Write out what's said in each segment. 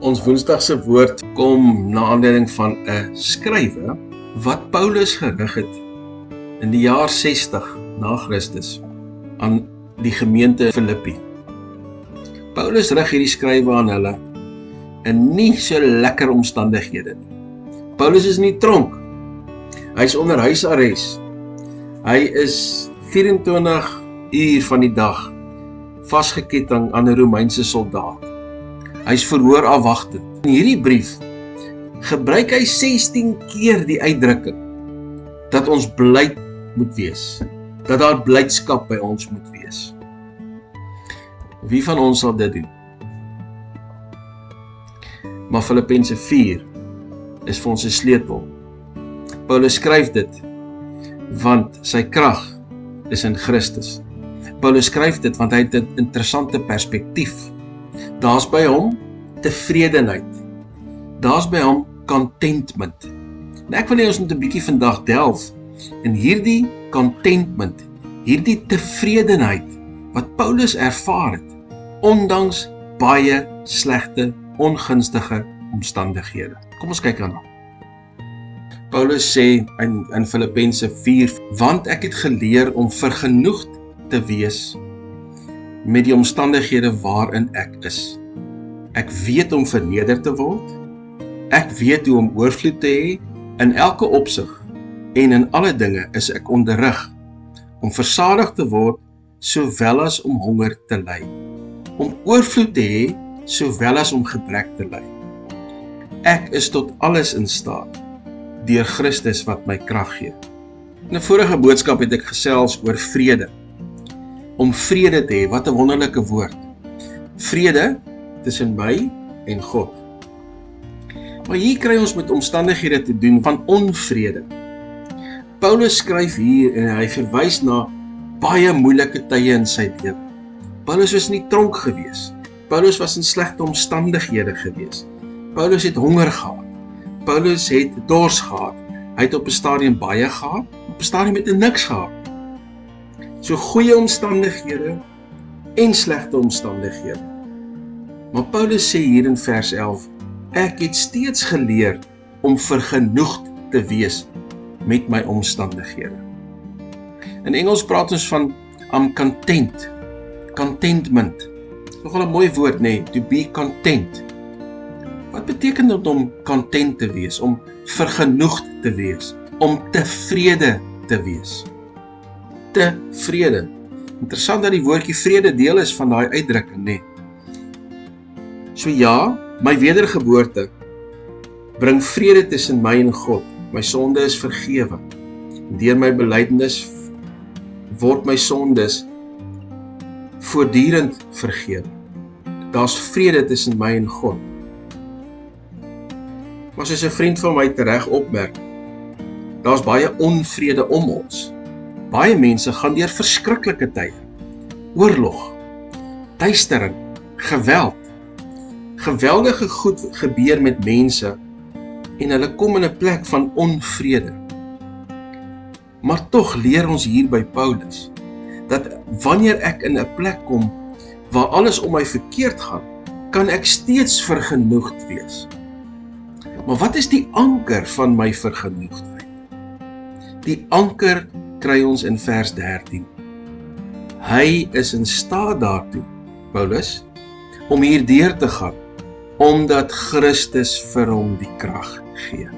Ons woensdagse woord kom na aanleiding van 'n skrywe wat Paulus gerig het in die jaar 60 na Christus aan die gemeente Filippi. Paulus rig hierdie skrywe aan hulle in nie so lekker omstandighede nie. Paulus is in die tronk. Hy is onder huisarrest. Hy is 24 uur van die dag vasgeketting aan 'n Romeinse soldaat. Hy is verhoor afwagtend. In hierdie brief gebruik hy 16 keer die uitdrukking dat ons bly moet wees, dat daar blydskap by ons moet wees. Wie van ons sal dit doen? Maar Filippense 4 is vir ons 'n sleutel. Paulus skryf dit want sy krag is in Christus. Paulus skryf dit want hy het 'n interessante perspektief. Daar's by hom tevredenheid. Daar's by hom contentment. En ek wil hê ons moet 'n bietjie vandag delf in hierdie contentment, hierdie tevredenheid wat Paulus ervaar het, ondanks baie slegte, ongunstige omstandighede. Kom ons kyk daarna. Paulus sê in Filippense 4, want ek het geleer om vergenoegd te wees met die omstandighede waarin ek is. Ek weet om verneder te word, ek weet hoe om oorvloed te hê, in elke opsig en in alle dinge is ek onderrig, om versadig te word, sowel as om honger te ly, om oorvloed te hê, sowel as om gebrek te ly. Ek is tot alles in staat, deur Christus wat my krag gee. In 'n vorige boodskap het ek gesels oor vrede. Om vrede te hê, wat 'n wonderlike woord. Vrede tussen my en God. Maar hier kry ons met omstandighede te doen van onvrede. Paulus skryf hier en hy verwys na baie moeilike tye in sy lewe. Paulus was in die tronk gewees. Paulus was in slegte omstandighede gewees. Paulus het honger gehad. Paulus het dors gehad. Hy het op 'n stadium baie gehad, op 'n stadium het hy niks gehad. So goeie omstandighede en slegte omstandighede. Maar Paulus sê hier in vers 11, ek het steeds geleer om vergenoegd te wees met my omstandighede. In Engels praat ons van I'm content, contentment. Nogal 'n mooi woord, nee, to be content. Wat beteken dit om content te wees, om vergenoegd te wees, om tevrede te wees? Tevrede. Interessant dat die woordjie vrede deel is van daai uitdrukking, nee. So ja, my wedergeboorte bring vrede tussen my en God. My sonde is vergewe. Deur my belydenis word my sondes voortdurend vergewe. Daar's vrede tussen my en God. Maar soos 'n vriend van my tereg opmerk, daar's baie onvrede om ons. Baie mense gaan deur verskriklike tye. Oorlog, duistering, geweld. Geweldige goed gebeur met mense en hulle kom in 'n plek van onvrede. Maar tog leer ons hier by Paulus dat wanneer ek in 'n plek kom waar alles om my verkeerd gaan, kan ek steeds vergenoegd wees. Maar wat is die anker van my vergenoegdheid? Die anker kry ons in vers 13. Hy is in staat daartoe, Paulus, om hier deur te gaan, omdat Christus vir hom die krag gee.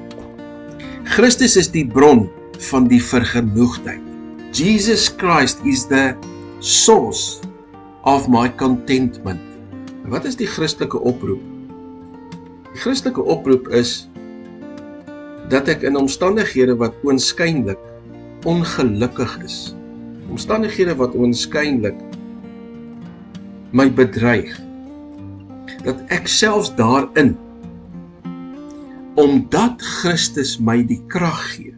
Christus is die bron van die vergenoegdheid. Jesus Christ is the source of my contentment. En wat is die Christelike oproep? Die Christelike oproep is dat ek in omstandighede wat oënskynlik ongelukkig is, omstandighede wat oënskynlik my bedreig, dat ek selfs daarin, omdat Christus my die krag gee,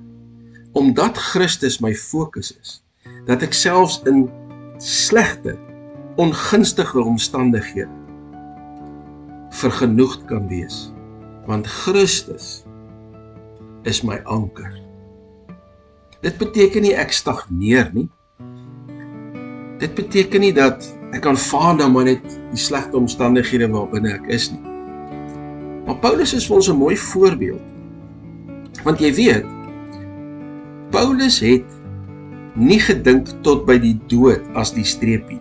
omdat Christus my fokus is, dat ek selfs in slegte, ongunstige omstandighede vergenoegd kan wees, want Christus is my anker. Dit beteken nie ek stagneer nie. Dit beteken nie dat ek aanvaar dan maar net die slegte omstandighede waarbinne ek is nie. Maar Paulus is vir ons 'n mooi voorbeeld. Want jy weet, Paulus het nie gedink tot by die dood as die streepie.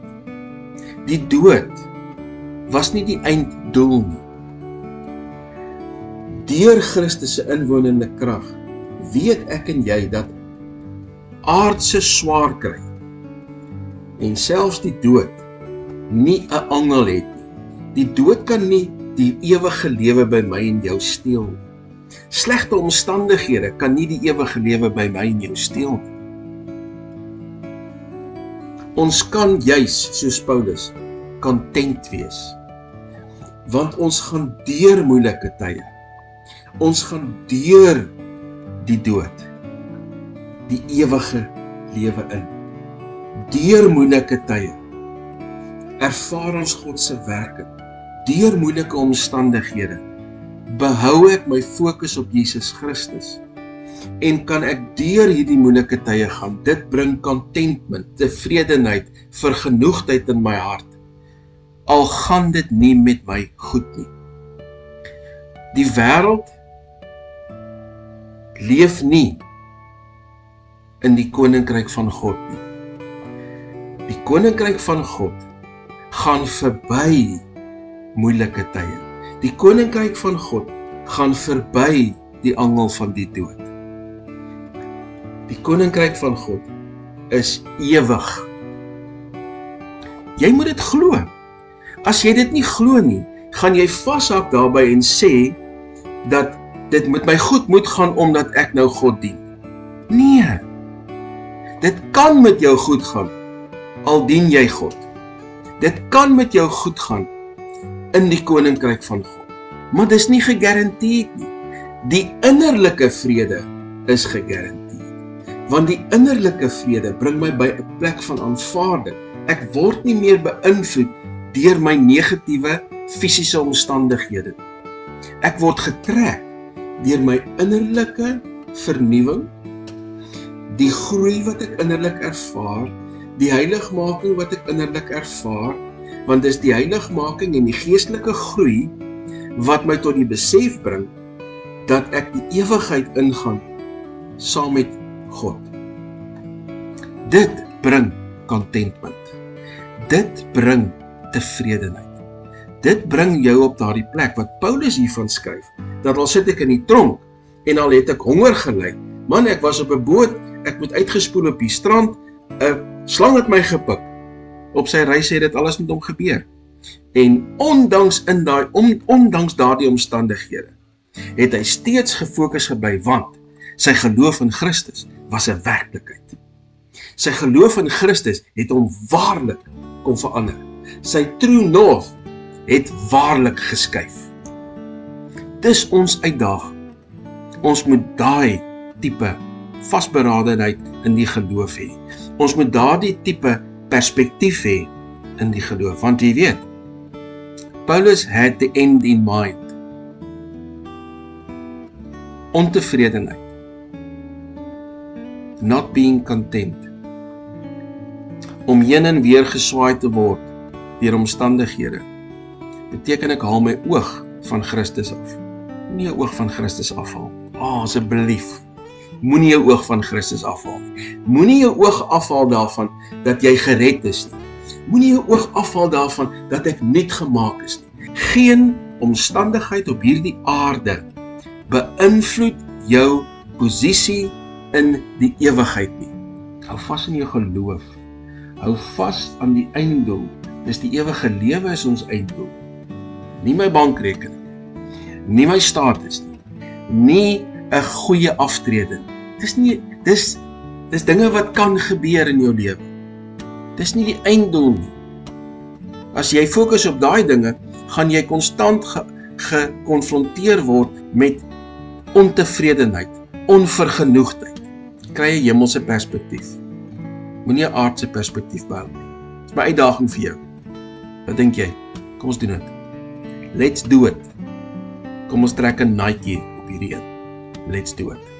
Die dood was nie die einddoel nie. Deur Christus se inwonende krag weet ek en jy dat aardse swaar kry en selfs die dood nie 'n angel het nie. Die dood kan nie die ewige lewe by my en jou steel nie. Slegte omstandighede kan nie die ewige lewe by my en jou steel nie. Ons kan juis, soos Paulus, content wees. Want ons gaan deur moeilike tye. Ons gaan deur die dood, die ewige lewe in. Deur moeilike tye ervaar ons God se werking. Deur moeilike omstandighede behou ek my fokus op Jesus Christus en kan ek deur hierdie moeilike tye gaan. Dit bring contentment, tevredenheid, vergenoegdheid in my hart. Al gaan dit nie met my goed nie. Die wêreld leef nie in die koninkryk van God nie. Die koninkryk van God gaan verby moeilike tye. Die koninkryk van God gaan verby die angel van die dood. Die koninkryk van God is ewig. Jy moet dit glo. As jy dit nie glo nie, gaan jy vashak daarby en sê dat dit met my goed moet gaan omdat ek nou God dien. Nee. Dit kan met jou goed gaan al dien jy God. Dit kan met jou goed gaan in die koninkryk van God. Maar dis nie gegarandeerd nie. Die innerlike vrede is gegarandeerd. Want die innerlike vrede bring my by 'n plek van aanvaarding. Ek word nie meer beïnvloed deur my negatiewe fisiese omstandighede. Ek word getrek deur my innerlike vernuwing, die groei wat ek innerlik ervaar, die heiligmaking wat ek innerlik ervaar, want dis die heiligmaking en die geestelike groei wat my tot die besef bring dat ek die ewigheid ingaan saam met God. Dit bring contentment. Dit bring tevredenheid. Dit bring jou op daardie plek wat Paulus hiervan skryf, dat al sit ek in die tronk en al het ek honger gely, man, ek was op 'n boot, ek moet uitgespoel op die strand, 'n slang het my gepik. Op sy reis het dit alles met hom gebeur. En ondanks daardie omstandighede, het hy steeds gefokus gebly, want sy geloof in Christus was 'n werklikheid. Sy geloof in Christus het hom waarlik kom verander. Sy true north het waarlik geskuif. Dis ons uitdaging. Ons moet daai tipe vasberadenheid in die geloof hê. Ons moet daardie tipe perspektief hê in die geloof. Want jy weet, Paulus had the end in mind. Ontevredenheid. Not being content. Om heen en weer geswaai te word deur omstandighede, beteken ek haal my oog van Christus af. Moenie jou oog van Christus afhaal. Asseblief. Moenie jou oog van Christus afhaal. Moenie jou oog afhaal daarvan dat jy gered is nie. Moenie jou oog afhaal daarvan dat ek nuut gemaak is nie. Geen omstandigheid op hierdie aarde beïnvloed jou posisie in die ewigheid nie. Hou vas in jou geloof. Hou vas aan die einddoel. Dis die ewige lewe is ons einddoel. Nie my bankrekening, nie my status nie 'n goeie aftrede. Dis dinge wat kan gebeur in jou lewe. Dis nie die einddoel nie. As jy fokus op daai dinge, gaan jy konstant gekonfronteer word met ontevredenheid, onvergenoegdheid. Kry 'n hemelse perspektief. Moenie 'n aardse perspektief behou nie. Dis my uitdaging vir jou. Wat dink jy? Kom ons doen dit. Let's do it. Kom ons trek 'n naadjie op hierdie een. Let's do it.